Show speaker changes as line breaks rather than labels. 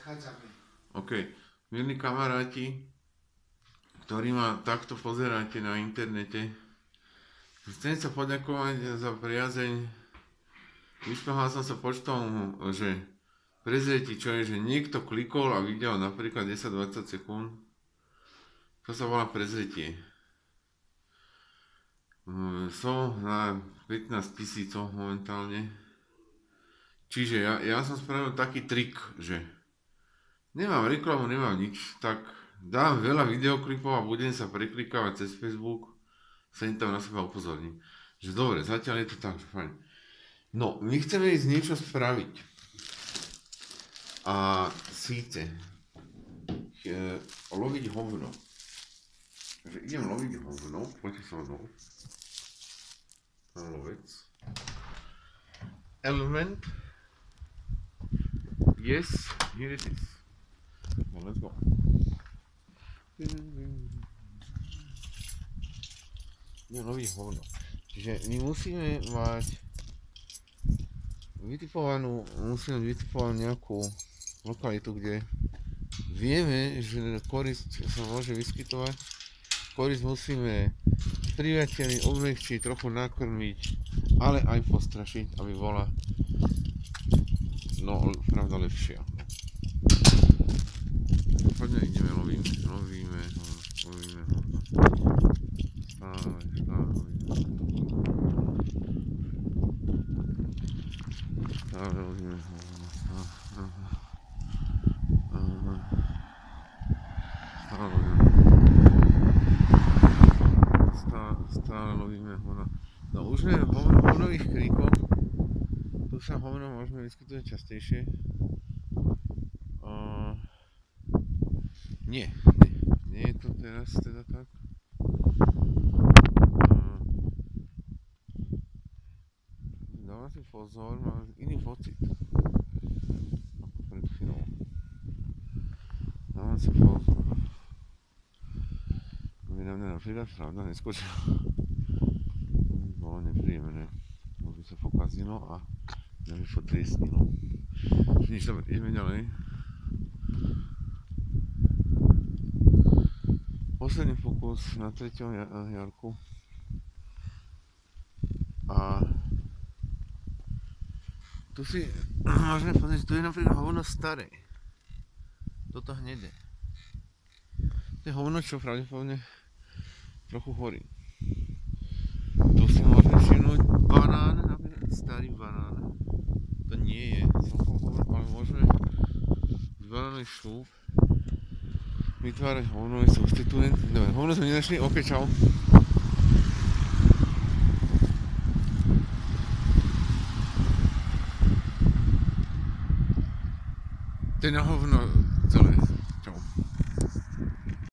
Odchádzame.
OK. Milí kamaráti, ktorí ma takto pozeráte na internete, chcem sa poďakovať za priazeň. Vyšplhal som sa počtom, že prezrieť, čo je, že niekto klikol a videl napríklad 10-20 sekúnd. To sa volá prezretie. Som na 15 000 momentálne. Čiže ja som spravil taký trik, že nemám reklamu, nemám nič, tak dám veľa videoklipov a budem sa preklikávať cez Facebook, sa im tam na seba upozorním. Že dobre, zatiaľ je to tak, že fajn. No, my chceme ísť niečo spraviť. A síce loviť hovno. Takže idem loviť hovno, poďte so mnou. Lovec. Element. Yes, here it is. No, let's go. Idem loviť hovno. Čiže my musíme mať vytipovanú nejakú lokalitu, kde vieme, že korisť sa môže vyskytovať. Korisť musíme priateľi obmekčiť, trochu nakrmiť, ale aj postrašiť, aby bola pravda lepšia. Poďme, ideme, lovíme. Stále lovíme. No už sme hovnových kríkov. Tu sa hovno môžeme vyskytovať častejšie. Nie je to teraz teda tak. Dávam si pozor, mám iný pocit ako pred chvíľou. Dávam si pozor. By na mňa napríklad pravda neskočila. Bolo nepríjemné. By sa pokazilo a mňa by potriesnilo. Nič, dobre, ideme ďalej. Posledný fokus na 3. jarku. A tu si môžeme pozrieť, tu je napríklad hovno staré. Toto hnedé. To je hovno, čo pravdepodobne trochu horí. Tu si môžeme všimnúť banán, napríklad starý banán. To nie je celkom hovno, ale môžeme z banánový šľúp vytvárať hovnový substituent. Dobre, hovno sme nenašli, ok, čau. To je na hovno